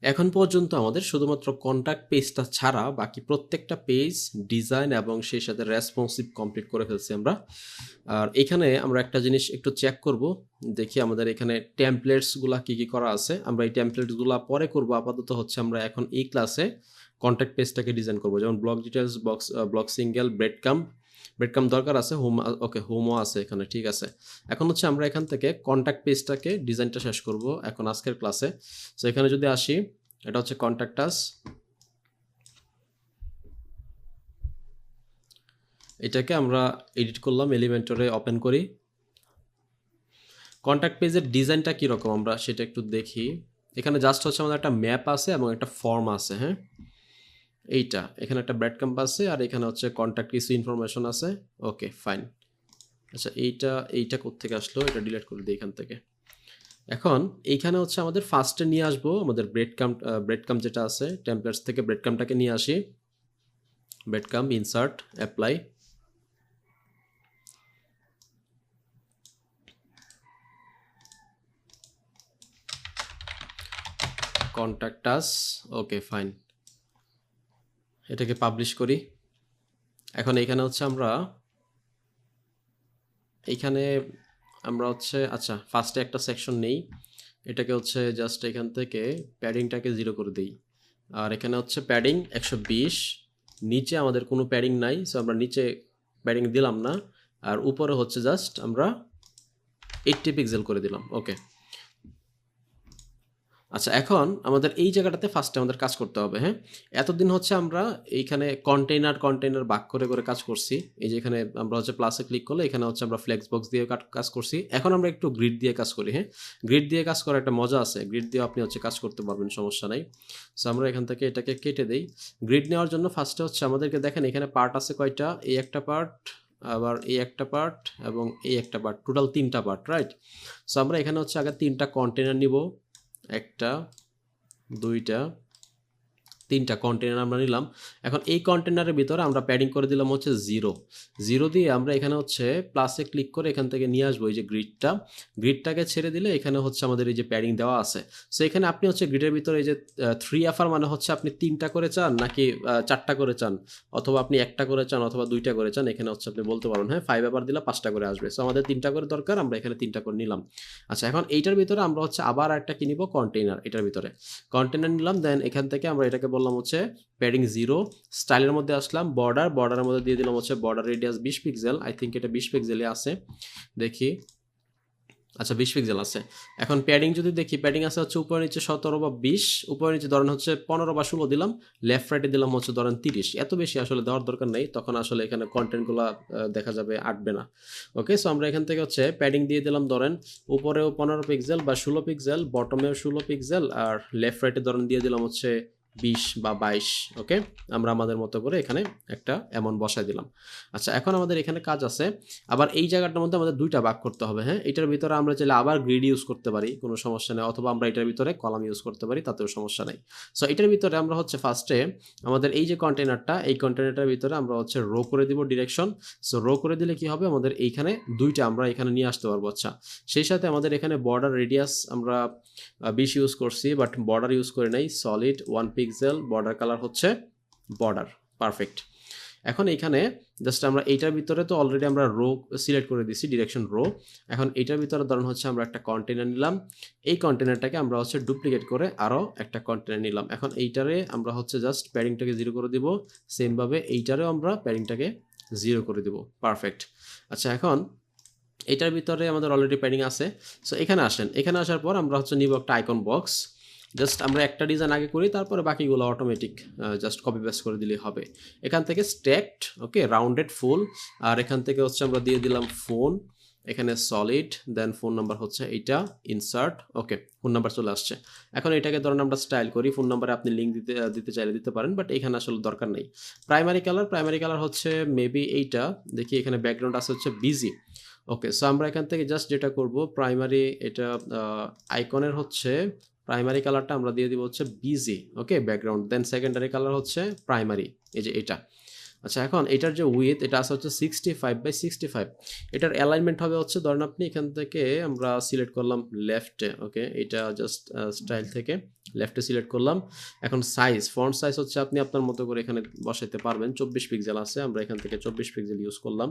এখন পর্যন্ত আমাদের শুধুমাত্র কন্টাক্ট পেজটা ছাড়া বাকি প্রত্যেকটা পেজ ডিজাইন এবং সেই সাথে রেসপন্সিভ কমপ্লিট করে ফেলছি আমরা। আর এখানে আমরা একটা জিনিস একটু চেক করব, দেখি আমাদের এখানে টেমপ্লেটসগুলো কি কি করা আছে। আমরা এই টেমপ্লেটসগুলো পরে করব, আপাতত হচ্ছে আমরা এখন এই ক্লাসে কন্ট্যাক্ট পেজটাকে ডিজাইন করব। যেমন ব্লক ডিটেলস, ব্লক সিঙ্গেল, ব্রেডকাম দরকার আছে, হোম, ওকে হোমও আছে এখানে, ঠিক আছে। এখন হচ্ছে আমরা এখান থেকে কন্ট্যাক্ট পেজটাকে ডিজাইনটা শেষ করব এখন আজকের ক্লাসে। সো এখানে যদি আসি, এটা হচ্ছে কন্ট্যাক্ট আস, এটাকে আমরা এডিট করলাম, এলিমেন্টরে ওপেন করি। কন্ট্যাক্ট পেজের ডিজাইনটা কীরকম আমরা সেটা একটু দেখি। এখানে জাস্ট হচ্ছে আমাদের একটা ম্যাপ আছে এবং একটা ফর্ম আছে, হ্যাঁ এইটা এখানে একটা ব্রেড ক্যাম্প আছে, আর এখানে হচ্ছে কন্ট্যাক্ট কিছু ইনফরমেশন আছে। Okay fine. আচ্ছা এইটা কোত্থেকে আসলো, এটা ডিলিট করে দিই এখান থেকে। এখন এইখানে হচ্ছে আমাদের ফার্স্টে নিয়ে আসবো আমাদের ব্রেড ক্যাম্প যেটা আছে টেমপ্লেটস থেকে ব্রেড ক্যাম্পটাকে নিয়ে আসি। Bread camp, insert, apply, contact us, okay fine. এটাকে পাবলিশ করি। এখন এইখানে হচ্ছে আমরা হচ্ছে আচ্ছা ফার্স্টে একটা সেকশন নেই, এটাকে হচ্ছে জাস্ট এখান থেকে প্যাডিংটাকে 0 করে দিই। আর এখানে হচ্ছে প্যাডিং 120, নিচে আমাদের কোনো প্যাডিং নাই, সো আমরা নিচে প্যাডিং দিলাম না। আর উপরে হচ্ছে জাস্ট আমরা 80 পিক্সেল করে দিলাম। ওকে আচ্ছা, এখন আমাদের এই জায়গাটাতে ফার্স্টে আমাদের কাজ করতে হবে। হ্যাঁ, এতদিন হচ্ছে আমরা এইখানে কন্টেইনার ভাগ করে করে কাজ করছি। এই যে এখানে আমরা হচ্ছে প্লাসে ক্লিক করলে এখানে হচ্ছে আমরা ফ্লেক্স বক্স দিয়ে কাজ করছি। এখন আমরা একটু গ্রিড দিয়ে কাজ করি। হ্যাঁ, গ্রিড দিয়ে কাজ করার একটা মজা আছে, গ্রিড দিয়ে আপনি হচ্ছে কাজ করতে পারবেন, সমস্যা নাই। সো আমরা এখান থেকে এটাকে কেটে দেই। গ্রিড নেওয়ার জন্য ফার্স্টে হচ্ছে আমাদেরকে দেখেন এখানে পার্ট আছে কয়টা, এই একটা পার্ট, আবার এই একটা পার্ট এবং এই একটা পার্ট, টোটাল 3টা পার্ট, রাইট। সো আমরা এখানে হচ্ছে আগে 3টা কন্টেইনার নিব, একটা, দুইটা, 3টা কন্টেনার আমরা নিলাম। এখন এই কন্টেনারের ভিতরে আমরা প্যাডিং করে দিলাম হচ্ছে 0 দিয়ে আমরা এখানে হচ্ছে প্লাসে ক্লিক করে এখান থেকে নিয়ে আসবো এই যে গ্রিডটাকে ছেড়ে দিলে এখানে হচ্ছে আমাদের এই যে প্যাডিং দেওয়া আছে। সো এখানে আপনি হচ্ছে গ্রিডের ভিতরে এই যে 3FR মানে হচ্ছে আপনি 3টা করে চান নাকি 4টা করে চান, অথবা আপনি 1টা করে চান অথবা 2টা করে চান, এখানে হচ্ছে আপনি বলতে পারেন। হ্যাঁ, 5FR দিলে 5টা করে আসবে। সো আমাদের 3টা করে দরকার, আমরা এখানে 3টা করে নিলাম। আচ্ছা, এখন এইটার ভিতরে আমরা হচ্ছে আবার একটা কি নিব, কন্টেইনার। এটার ভিতরে কন্টেইনার নিলাম, দেন এখান থেকে আমরা এটাকে বললাম হচ্ছে প্যাডিং 0। স্টাইলের মধ্যে আসলাম, বর্ডারের মধ্যে দিয়ে দিলাম হচ্ছে border radius 20 pixel. I think এটা 20 পিক্সেলে আছে, দেখি। আচ্ছা 20 পিক্সেল আছে। এখন প্যাডিং যদি দেখি, প্যাডিং আছে হচ্ছে উপরে নিচে 17 বা 20, উপরে নিচে ধরেন হচ্ছে 15 বা 16 দিলাম, লেফট রাইটে দিলাম হচ্ছে ধরেন 30। এত বেশি আসলে দেওয়ার দরকার নেই, তখন আসলে এখানে কন্টেন্টগুলো দেখা যাবে আটবে না। ওকে, সো আমরা এখান থেকে হচ্ছে প্যাডিং দিয়ে দিলাম ধরেন উপরেও 15 পিক্সেল বা 16 পিক্সেল, বটমেও 16 পিক্সেল, আর লেফট রাইটে ধরেন দিয়ে দিলাম হচ্ছে 20 বা 22। ওকে, আমরা আমাদের মতো করে এখানে একটা অ্যামাউন্ট বসায় দিলাম। আচ্ছা, এখন আমাদের এখানে কাজ আছে, আবার এই জায়গাটার মধ্যে আমাদের 2টা ভাগ করতে হবে। হ্যাঁ, এটার ভিতরে আমরা চাইলে আবার গ্রিড ইউজ করতে পারি, কোনো সমস্যা নেই, অথবা আমরা এটার ভিতরে কলাম ইউজ করতে পারি, তাতেও সমস্যা নেই। সো এটার ভিতরে আমরা হচ্ছে ফার্স্টে আমাদের এই যে কন্টেনারটা, এই কন্টেনারটার ভিতরে আমরা হচ্ছে রো করে দিব ডিরেকশন। সো রো করে দিলে কি হবে, আমাদের এইখানে 2টা আমরা এখানে নিয়ে আসতে পারবো। আচ্ছা, সেই সাথে আমাদের এখানে বর্ডার রেডিয়াস আমরা 20 ইউজ করছি, বাট বর্ডার ইউজ করে নাই, সলিড 1 পিক্সেল, বর্ডার কালার হচ্ছে বর্ডার, পারফেক্ট। এখন এইখানে জাস্ট আমরা এইটার ভিতরে তো অলরেডি আমরা রো সিলেক্ট করে দিছি, ডিরেকশন রো। এখন এইটার ভিতরে ধরুন হচ্ছে আমরা একটা কন্টেনার নিলাম, এই কন্টেনারটাকে আমরা হচ্ছে ডুপ্লিকেট করে আরও একটা কন্টেনার নিলাম। এখন এইটারে আমরা হচ্ছে জাস্ট প্যাডিংটাকে 0 করে দিব, সেমভাবে এইটারেও আমরা প্যাডিংটাকে 0 করে দিব, পারফেক্ট। আচ্ছা, এখন এটার ভিতরে আমাদের অলরেডি প্যাডিং আছে। সো এখানে আসেন, এখানে আসার পর আমরা হচ্ছে নিব একটা আইকন বক্স। জাস্ট আমরা একটা ডিজাইন আগে করি, তারপরে বাকিগুলো অটোমেটিক জাস্ট কপি পেস্ট করে দিলেই হবে। এখান থেকে স্ট্যাকড, ওকে, রাউন্ডেড ফুল, আর এখান থেকে হচ্ছে আমরা দিয়ে দিলাম ফোন, এখানে সলিড, দেন ফোন নাম্বার হচ্ছে এইটা, ইনসার্ট, ওকে, ফোন নাম্বার চলে আসছে। এখন এটাকে ধরেন আমরা স্টাইল করি, ফোন নাম্বারে আপনি লিঙ্ক দিতে চাইলে দিতে পারেন, বাট এখানে আসলে দরকার নেই। প্রাইমারি কালার হচ্ছে মেবি এইটা, দেখি এখানে ব্যাকগ্রাউন্ড আছে হচ্ছে বিজি। ওকে, সো আমরা এখান থেকে জাস্ট যেটা করব, প্রাইমারি এটা আইকনের হচ্ছে প্রাইমারি কালারটা আমরা দিয়ে দিব হচ্ছে বিজি, ওকে, ব্যাকগ্রাউন্ড, দেন সেকেন্ডারি কালার হচ্ছে প্রাইমারি, এই যে এটা। আচ্ছা, এখন এটার যে উইথ এটা আছে হচ্ছে 65/65। এটার অ্যালাইনমেন্ট হবে হচ্ছে, ধরেন আপনি এখান থেকে আমরা সিলেক্ট করলাম লেফটে, ওকে, এটা জাস্ট স্টাইল থেকে লেফটে সিলেক্ট করলাম। এখন সাইজ, ফন্ট সাইজ হচ্ছে আপনি আপনার মতো করে এখানে বসাইতে পারবেন। 24 পিক্সেল আছে, আমরা এখান থেকে 24 পিক্সেল ইউজ করলাম।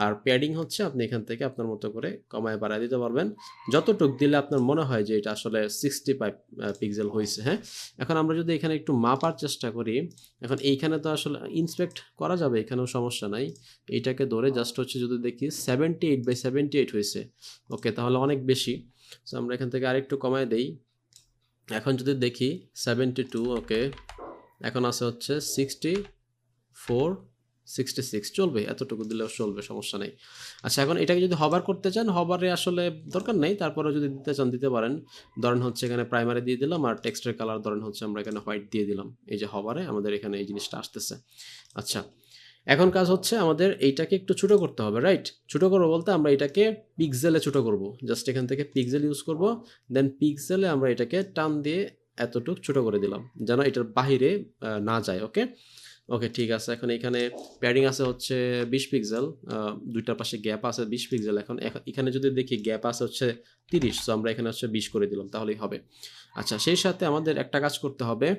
আর প্যাডিং হচ্ছে আপনি এখান থেকে আপনার মতো করে কমায় বাড়ায় দিতে পারবেন, যতটুক দিলে আপনার মনে হয় যে এটা আসলে 65 পিক্সেল হয়েছে। হ্যাঁ, এখন আমরা যদি এখানে একটু মাপার চেষ্টা করি, এখন এইখানে তো আসলে ইন্সপেক্ট করা যাবে, এখানেও সমস্যা নাই। এইটাকে ধরে জাস্ট হচ্ছে যদি দেখি 78/78 হয়েছে, ওকে, তাহলে অনেক বেশি। সো আমরা এখান থেকে আরেকটু কমায় দেই। এখন যদি দেখি 72, ওকে, এখন আছে হচ্ছে 64/66, চলবে, এতটুকু দিলেও চলবে, সমস্যা নেই। আচ্ছা, এখন এটাকে যদি হবার করতে চান, হবারে আসলে দরকার নেই, তারপরে যদি দিতে চান দিতে পারেন। ধরেন হচ্ছে এখানে প্রাইমারি দিয়ে দিলাম, আর টেক্সটের কালার ধরেন হচ্ছে আমরা এখানে হোয়াইট দিয়ে দিলাম। এই যে হবারে আমাদের এখানে এই জিনিসটা আসতেছে। আচ্ছা, এখন কাজ হচ্ছে আমাদের এইটাকে একটু ছোটো করতে হবে, রাইট? ছোটো করবো বলতে আমরা এটাকে পিক্সেলে ছোটো করব, জাস্ট এখান থেকে পিক্সেল ইউজ করব, দেন পিক্সেলে আমরা এটাকে টান দিয়ে এতটুক ছোটো করে দিলাম, যেন এটার বাহিরে না যায়। ওকে, ওকে, ঠিক আছে। এখন এখানে প্যাডিং আছে হচ্ছে 20 পিক্সেল, দুইটার পাশে গ্যাপ আছে 20 পিক্সেল। এখন এখানে যদি দেখি গ্যাপ আছে হচ্ছে 30, সো আমরা এখানে হচ্ছে 20 করে দিলাম, তাহলেই হবে। আচ্ছা, সেই সাথে আমাদের একটা কাজ করতে হবে।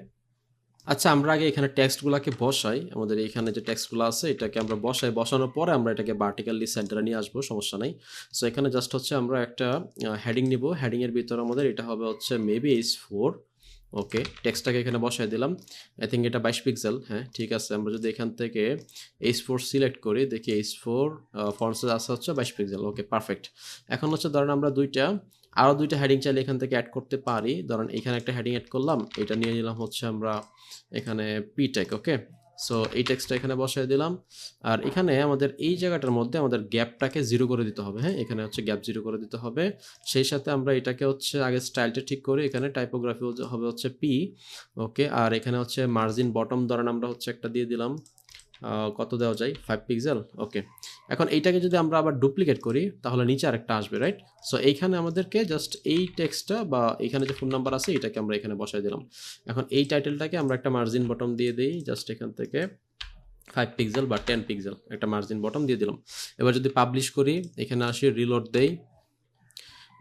আচ্ছা, আমরা আগে এখানে টেক্সটগুলোকে বসাই। আমাদের এখানে যে টেক্সটগুলো আছে এটাকে আমরা বসাই, বসানোর পরে আমরা এটাকে ভার্টিক্যালি সেন্টারে নিয়ে আসবো, সমস্যা নাই। সো এখানে জাস্ট হচ্ছে আমরা একটা হেডিং নিব, হেডিংয়ের ভিতরে আমাদের এটা হবে হচ্ছে মেবি H4। ওকে, টেক্সটটাকে এখানে বসাই দিলাম। আই থিঙ্ক এটা 22 পিক্সেল। হ্যাঁ, ঠিক আছে। আমরা যদি এখান থেকে H4 সিলেক্ট করি, দেখি H4 ফন্ট সাইজ আছে হচ্ছে 22 পিক্সেল। ওকে, পারফেক্ট। এখন হচ্ছে ধরেন আমরা আরও দুইটা হেডিং চাইলে এখান থেকে অ্যাড করতে পারি। ধরেন এখানে একটা হেডিং অ্যাড করলাম, এটা নিয়ে নিলাম হচ্ছে আমরা এখানে পিটেক। ওকে, সো এই টেক্সটটা এখানে বসাই দিলাম। আর এখানে আমাদের এই জায়গাটার মধ্যে আমাদের গ্যাপটাকে 0 করে দিতে হবে। হ্যাঁ, এখানে হচ্ছে গ্যাপ 0 করে দিতে হবে। সেই সাথে আমরা এটাকে হচ্ছে আগে স্টাইলটা ঠিক করি, এখানে টাইপোগ্রাফি হবে হচ্ছে পি। ওকে, আর এখানে হচ্ছে মার্জিন বটম ধরেন আমরা হচ্ছে একটা দিয়ে দিলাম, কত দেওয়া যায়, 5 পিক্সেল। ওকে, এখন এইটাকে যদি আমরা আবার ডুপ্লিকেট করি তাহলে নিচে আরেকটা আসবে, রাইট? সো এইখানে আমাদেরকে জাস্ট এই টেক্সটটা বা এখানে যে ফোন নাম্বার আছে এটাকে আমরা এখানে বসাই দিলাম। এখন এই টাইটেলটাকে আমরা একটা মার্জিন বটম দিয়ে দিই, জাস্ট এখান থেকে 5 পিক্সেল বা 10 পিক্সেল একটা মার্জিন বটম দিয়ে দিলাম। এবার যদি পাবলিশ করি, এখানে আসি, রিলোড দেই,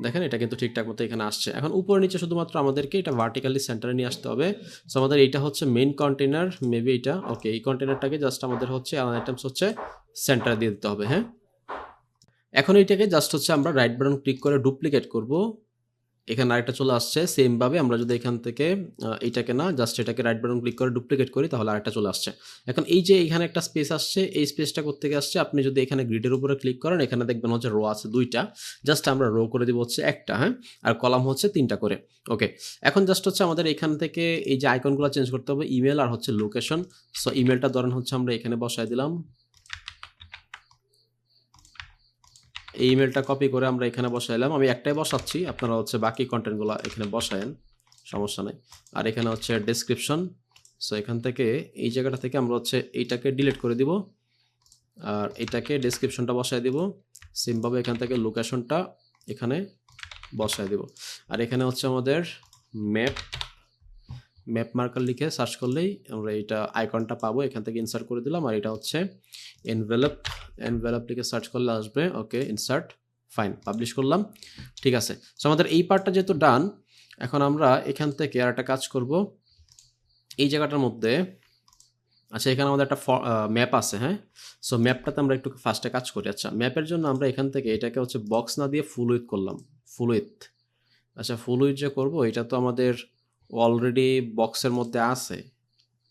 দেখেন এটা কিন্তু ঠিকঠাক মতো এখানে আসছে। এখন উপরে নিচে শুধুমাত্র আমাদেরকে এটা ভার্টিক্যালি সেন্টারে নিয়ে আসতে হবে। সো আমাদের এটা হচ্ছে মেইন কন্টেনার, মেবি এটা। ওকে, এই কন্টেনারটাকে জাস্ট আমাদের হচ্ছে আইটেমস হচ্ছে সেন্টারে দিয়ে দিতে হবে। হ্যাঁ, এখন এইটাকে জাস্ট হচ্ছে আমরা রাইট বাটন ক্লিক করে ডুপ্লিকেট করব। এখানে আরেকটা চলে আসছে সেম ভাবে। আমরা যদি এখান থেকে এইটাকে না, জাস্ট এটাকে রাইট বাটন ক্লিক করে ডুপ্লিকেট করি তাহলে আরেকটা চলে আসছে। এখন এই যে এখানে একটা স্পেস আসছে, এই স্পেসটা কোত্থেকে আসছে? আপনি যদি এখানে গ্রিডের উপরে ক্লিক করেন, এখানে দেখবেন হচ্ছে রো আছে 2টা, জাস্ট আমরা রো করে দিব হচ্ছে একটা। হ্যাঁ, আর কলাম হচ্ছে 3টা করে। ওকে, এখন জাস্ট হচ্ছে আমাদের এখান থেকে এই যে আইকনগুলো চেঞ্জ করতে হবে, ইমেল আর হচ্ছে লোকেশন। সো ইমেলটা ধরেন হচ্ছে আমরা এখানে বসায় দিলাম, এই ইমেলটা কপি করে আমরা এখানে বসাইলাম। আমি একটাই বসাচ্ছি, আপনারা হচ্ছে বাকি কন্টেন্টগুলো এখানে বসায়েন, সমস্যা নাই। আর এখানে হচ্ছে ডেসক্রিপশন। সো এখান থেকে এই জায়গাটা থেকে আমরা হচ্ছে এইটাকে ডিলিট করে দিব, আর এটাকে ডেসক্রিপশনটা বসায় দিব। সেমভাবে এখান থেকে লোকেশনটা এখানে বসায় দিব। আর এখানে হচ্ছে আমাদের ম্যাপ মার্কার লিখে সার্চ করলেই আমরা এটা আইকনটা পাবো, এখান থেকে ইনসার্ট করে দিলাম। আর এটা হচ্ছে এনভেলপ লিখে সার্চ করলে আসবে। ওকে, ইনসার্ট, ফাইন, পাবলিশ করলাম। ঠিক আছে, সো আমাদের এই পার্টটা যেহেতু ডান, এখন আমরা এখান থেকে আর একটা কাজ করব এই জায়গাটার মধ্যে। আচ্ছা, এখানে আমাদের একটা ম্যাপ আছে। হ্যাঁ, সো ম্যাপটাতে আমরা একটু ফার্স্টে কাজ করি। আচ্ছা, ম্যাপের জন্য আমরা এখান থেকে এটাকে হচ্ছে বক্স না দিয়ে ফুল উইথ করলাম, ফুল উইথ। আচ্ছা, ফুল উইথ যে করবো, এটা তো আমাদের অলরেডি বক্সের মধ্যে আছে,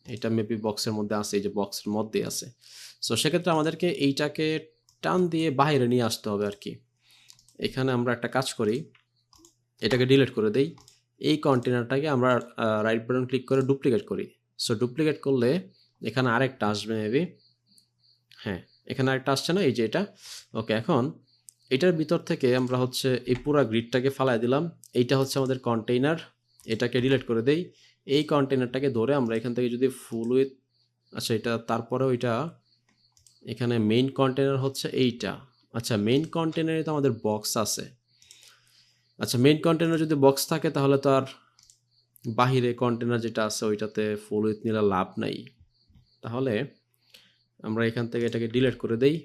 এটা মেবি বক্সের মধ্যে আছে, এই যে বক্সের মধ্যে আছে। সো সেক্ষেত্রে আমাদেরকে এইটাকে টান দিয়ে বাইরে নিয়ে আসতে হবে আর কি। এখানে আমরা একটা কাজ করি, এটাকে ডিলিট করে দেই। এই কন্টেনারটাকে আমরা রাইট বাটন ক্লিক করে ডুপ্লিকেট করি। সো ডুপ্লিকেট করলে এখানে আরেকটা আসবে মেবি। হ্যাঁ, এখানে আরেকটা আসছে না, এই যে এটা। ওকে, এখন এটার ভিতর থেকে আমরা হচ্ছে এই পুরো গ্রিডটাকে ফালাই দিলাম। এইটা হচ্ছে আমাদের কন্টেইনার, এটাকে ডিলিট করে দেই। এই কন্টেইনারটাকে ধরে আমরা এখান থেকে যদি ফুল উইথ, আচ্ছা এটা তারপরেও এটা এখানে মেইন কন্টেনার হচ্ছে এইটা। আচ্ছা, মেইন কন্টেনারে তো আমাদের বক্স আছে। আচ্ছা, মেইন কন্টেনার যদি বক্স থাকে তাহলে তো আর বাহিরে কন্টেনার যেটা আছে ওইটাতে ফুল উইথ নিলে লাভ নাই। তাহলে আমরা এখান থেকে এটাকে ডিলিট করে দেই।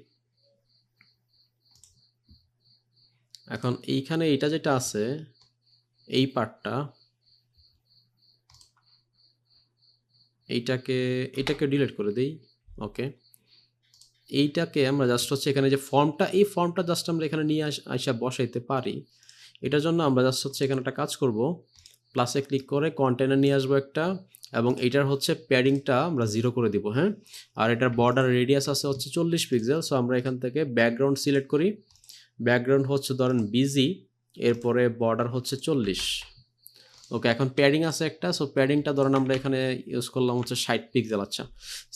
এখন এইখানে এটা যেটা আছে এই পার্টটা এটাকে ডিলিট করে দেই। ওকে, এইটাকে আমরা জাস্ট হচ্ছে এখানে যে ফর্মটা, এই ফর্মটা জাস্ট আমরা এখানে নিয়ে আসা বসাইতে পারি। এটার জন্য আমরা জাস্ট হচ্ছে এখানে একটা কাজ করব, প্লাসে ক্লিক করে কন্টেনার নিয়ে আসবো একটা, এবং এটার হচ্ছে প্যাডিংটা আমরা 0 করে দিব। হ্যাঁ, আর এটার বর্ডার রেডিয়াস আছে হচ্ছে 40 পিক্সেল। সো আমরা এখান থেকে ব্যাকগ্রাউন্ড সিলেক্ট করি, ব্যাকগ্রাউন্ড হচ্ছে ধরেন বিজি, এরপরে বর্ডার হচ্ছে 40। ওকে, এখন প্যাডিং আছে একটা, সো প্যাডিংটা ধরেন আমরা এখানে ইউজ করলাম হচ্ছে 60 পিক্সেল। আচ্ছা,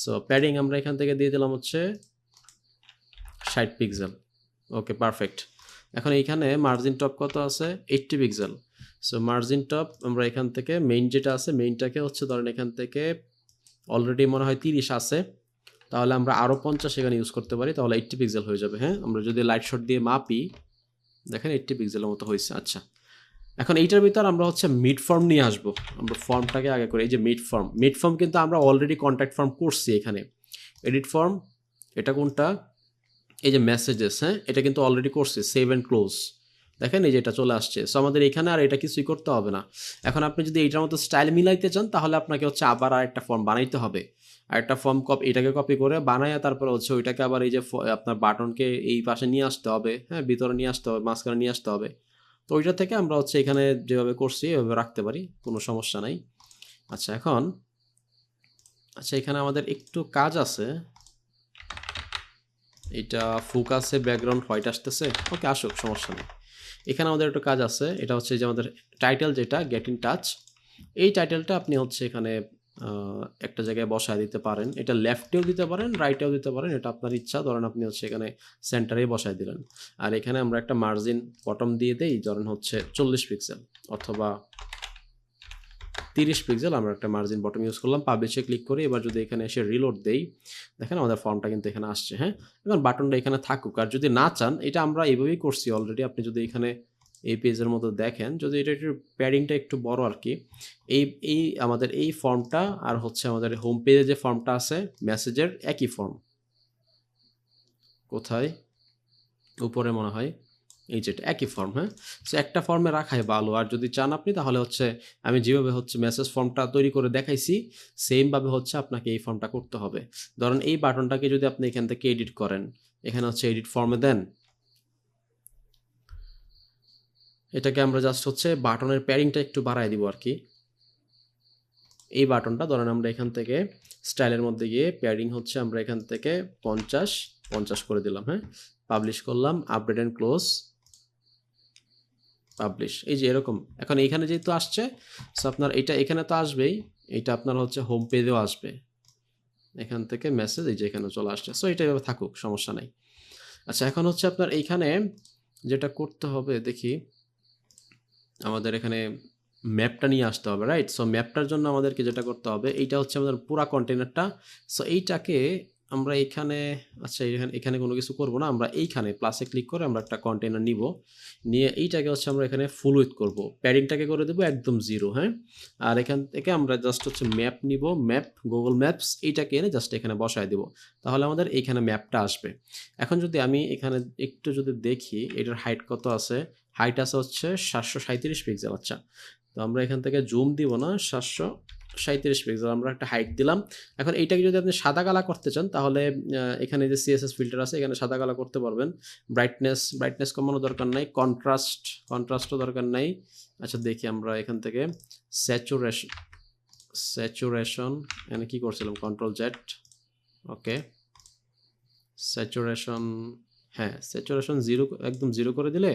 সো প্যাডিং আমরা এখান থেকে দিয়ে দিলাম হচ্ছে 60 পিক্সেল। ওকে, পারফেক্ট। এখন এইখানে মার্জিন টপ কত আছে? 80 পিক্সেল। সো মার্জিন টপ আমরা এখান থেকে মেইন যেটা আছে, মেইনটাকে হচ্ছে ধরেন এখান থেকে অলরেডি মনে হয় 30 আছে, তাহলে আমরা আরও 50 এখানে ইউজ করতে পারি, তাহলে 80 পিক্সেল হয়ে যাবে। হ্যাঁ, আমরা যদি লাইট শট দিয়ে মাপি, দেখেন 80 পিক্সেলের মতো হয়েছে। আচ্ছা, এখন এইটার ভিতর আমরা হচ্ছে মিড ফর্ম নিয়ে আসবো। আমরা ফর্মটাকে আগে করে, এই যে মিড ফর্ম কিন্তু আমরা অলরেডি কন্ট্যাক্ট ফর্ম করছি এখানে। এডিট ফর্ম, এটা কোনটা? এই যে মেসেজেস, হ্যাঁ, এটা কিন্তু অলরেডি করছি, সেভ অ্যান্ড ক্লোজ। দেখেন এই যে এটা চলে আসছে। সো আমাদের এখানে আর এটা কিছুই করতে হবে না। এখন আপনি যদি এইটার মতো স্টাইল মিলাইতে চান, তাহলে আপনাকে হচ্ছে আবার আরেকটা ফর্ম বানাইতে হবে। আরেকটা ফর্ম এটাকে কপি করে বানায়, তারপরে হচ্ছে ওইটাকে আবার এই যে আপনার বাটনকে এই পাশে নিয়ে আসতে হবে, হ্যাঁ, ভিতরে নিয়ে আসতে হবে, মাঝখানে নিয়ে আসতে হবে। তো ওইটা থেকে আমরা হচ্ছে এখানে যেভাবে করছি এভাবে রাখতে পারি, কোনো সমস্যা নাই। আচ্ছা, এখন এখানে আমাদের একটু কাজ আছে। এটা ফোকাসে ব্যাকগ্রাউন্ড হোয়াইট আসতেছে, ওকে, আসুক, সমস্যা নেই। এখানে আমাদের একটু কাজ আছে, এটা হচ্ছে যে আমাদের টাইটেল যেটা গেট ইন টাচ, এই টাইটেলটা আপনি হচ্ছে এখানে একটা জায়গায় বসায় দিতে পারেন। এটা লেফটেও দিতে পারেন, রাইটেও দিতে পারেন, এটা আপনার ইচ্ছা। ধরেন আপনি হচ্ছে এখানে সেন্টারেই বসায় দিলেন। আর এখানে আমরা একটা মার্জিন বটম দিয়ে দেই, ধরেন হচ্ছে 40 পিক্সেল অথবা 30 পিক্সেল। আমরা একটা মার্জিন বটম ইউজ করলাম, পাবলিশে ক্লিক করি। এবার যদি এখানে এসে রিলোড দেই, দেখেন আমাদের ফর্মটা কিন্তু এখানে আসছে। হ্যাঁ, এখন বাটনটা এখানে থাকুক। আর যদি না চান, এটা আমরা এইভাবেই করছি অলরেডি, আপনি যদি এখানে এই পেজের মতো দেখেন, যদি এটা একটু প্যাডিংটা একটু বড় আর কি, এই আমাদের এই ফর্মটা আর হচ্ছে আমাদের হোম পেজে যে ফর্মটা আছে মেসেজের, একই ফর্ম। কোথায়? উপরে মনে হয়, এই যেটা একই ফর্ম। হ্যাঁ, সো একটা ফর্মে রাখাই ভালো। আর যদি চান আপনি, তাহলে হচ্ছে আমি যেভাবে হচ্ছে মেসেজ ফর্মটা তৈরি করে দেখাইছি, সেমভাবে হচ্ছে আপনাকে এই ফর্মটা করতে হবে। ধরেন এই বাটনটাকে যদি আপনি এখান থেকে এডিট করেন, এখানে হচ্ছে এডিট ফর্মে দেন, এটাকে আমরা জাস্ট হচ্ছে বাটনের প্যাডিংটা একটু বাড়াই দিব আর কি। এই বাটনটা ধরেন আমরা এখান থেকে স্টাইলের মধ্যে গিয়ে প্যাডিং হচ্ছে আমরা এখান থেকে 50 করে দিলাম। হ্যাঁ, পাবলিশ করলাম, আপডেট অ্যান্ড ক্লোজ, পাবলিশ, এই যে এরকম। এখন এইখানে যেহেতু আসছে, সো আপনার এটা এখানে তো আসবেই, এটা আপনার হচ্ছে হোম পেজেও আসবে। এখান থেকে মেসেজ এই যে এখানে চলে আসছে। সো এটা এভাবে থাকুক, সমস্যা নাই। আচ্ছা, এখন হচ্ছে আপনার এইখানে যেটা করতে হবে, দেখি আমাদের এখানে ম্যাপটা নিয়ে আসতে হবে, রাইট? সো ম্যাপটার জন্য আমাদেরকে যেটা করতে হবে, এইটা হচ্ছে আমাদের পুরা কন্টেনারটা। সো এইটাকে আমরা এখানে, আচ্ছা এখানে কোনো কিছু করব না, আমরা এইখানে প্লাসে ক্লিক করে আমরা একটা কন্টেনার নিব, নিয়ে এইটাকে হচ্ছে আমরা এখানে ফুল উইথ করব, প্যাডিংটাকে করে দেবো একদম 0। হ্যাঁ, আর এখান থেকে আমরা জাস্ট হচ্ছে ম্যাপ নিব, ম্যাপ, গুগল ম্যাপস, এইটাকে এনে জাস্ট এখানে বসায় দেবো, তাহলে আমাদের এইখানে ম্যাপটা আসবে। এখন যদি আমি এখানে একটু যদি দেখি, এটার হাইট কত আছে, হাইট আছে হচ্ছে 737 পিক্সেল। আচ্ছা, তো আমরা এখান থেকে জুম দিব না, 737 পিক্সেল আমরা একটা হাইট দিলাম। এখন এইটাকে যদি আপনি সাদা কালা করতে চান, তাহলে এখানে যে সিএসএস ফিল্টার আছে, এখানে সাদা কালা করতে পারবেন। ব্রাইটনেস কমানো দরকার নাই, কন্ট্রাস্টও দরকার নাই। আচ্ছা, দেখি আমরা এখান থেকে স্যাচুরেশন এখানে কি করছিলাম, কন্ট্রোল জেড। ওকে, স্যাচুরেশন, হ্যাঁ, স্যাচুরেশন 0, একদম 0 করে দিলে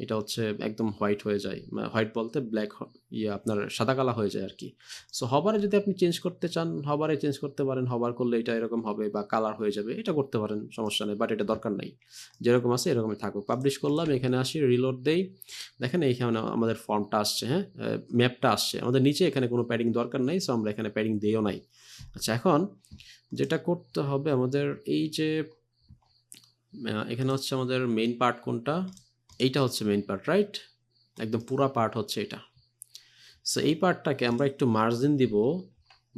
এটা হচ্ছে একদম হোয়াইট হয়ে যায়, হোয়াইট বলতে ব্ল্যাক, আপনার সাদা কালা হয়ে যায় আর কি। সো হবারে যদি আপনি চেঞ্জ করতে চান, হবারে চেঞ্জ করতে পারেন, হবার করলে এটা এরকম হবে বা কালার হয়ে যাবে, এটা করতে পারেন, সমস্যা নেই, বাট এটা দরকার নাই, যেরকম আছে এরকমই থাকুক। পাবলিশ করলাম, এখানে আসি, রিলোড দেই, দেখেন এইখানে আমাদের ফর্মটা আসছে। হ্যাঁ, ম্যাপটা আসছে আমাদের নিচে, এখানে কোনো প্যাডিং দরকার নাই, সো আমরা এখানে প্যাডিং দিয়েও নাই। আচ্ছা, এখন যেটা করতে হবে আমাদের, এই যে এখানে হচ্ছে আমাদের মেইন পার্ট কোনটা, এইটা হচ্ছে মেইন পার্ট, রাইট? একদম পুরা পার্ট হচ্ছে এটা। সো এই পার্টটাকে আমরা একটু মার্জিন দিব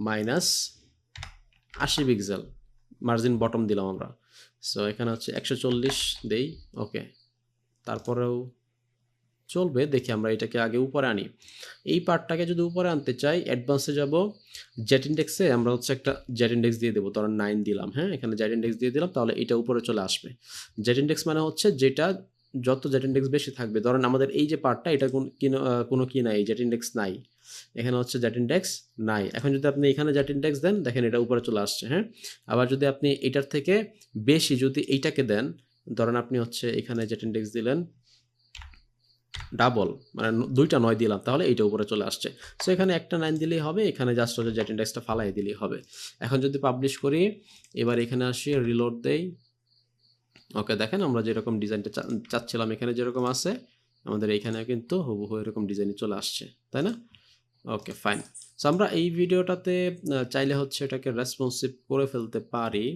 -80 পিক্সেল, মার্জিন বটম দিলাম আমরা। সো এখানে হচ্ছে 140 দেই, ওকে। তারপরেও চলবে, দেখি আমরা এটাকে আগে উপরে আনি। এই পার্টটাকে যদি উপরে আনতে চাই, অ্যাডভান্সে যাব, জেট ইন্ডেক্সে আমরা হচ্ছে একটা জেট ইন্ডেক্স দিয়ে দেবো, ধরেন 9 দিলাম, হ্যাঁ, এখানে জেট ইন্ডেক্স দিয়ে দিলাম, তাহলে এটা উপরে চলে আসবে। জেট ইন্ডেক্স মানে হচ্ছে যেটা যত জেট ইন্ডেক্স বেশি থাকবে, ধরেন আমাদের এই যে পার্টটা, এটা কোনো কি নাই, জেট ইন্ডেক্স নাই, এখানে হচ্ছে জেট ইন্ডেক্স নাই। এখন যদি আপনি এখানে জেট ইন্ডেক্স দেন, দেখেন এটা উপরে চলে আসছে, হ্যাঁ। আবার যদি আপনি এটার থেকে বেশি যদি এইটাকে দেন, ধরেন আপনি হচ্ছে এখানে জেট ইন্ডেক্স দিলেন ডাবল, মানে 2টা 9 দিলাম, তাহলে এইটা উপরে চলে আসছে। সো এখানে একটা 9 দিলেই হবে, এখানে জাস্ট হচ্ছে জেট ইন্ডেক্সটা ফালাই দিলেই হবে। এখন যদি পাবলিশ করি, এবার এখানে আসি, রিলোড দেই, ওকে, দেখেন আমরা যেরকম ডিজাইনটা চাচ্ছিলাম এখানে যেরকম আছে, আমাদের এইখানে কিন্তু হুবহু এরকম ডিজাইনই চলে আসছে, তাই না? ওকে, ফাইন। সো আমরা এই ভিডিওটাতে চাইলে হচ্ছে এটাকে রেসপন্সিভ করে ফেলতে পারি,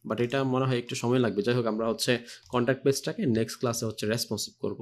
বাট এটা মনে হয় একটু সময় লাগবে। যাই হোক, আমরা হচ্ছে কন্ট্যাক্ট পেজটাকে নেক্সট ক্লাসে হচ্ছে রেসপন্সিভ করব।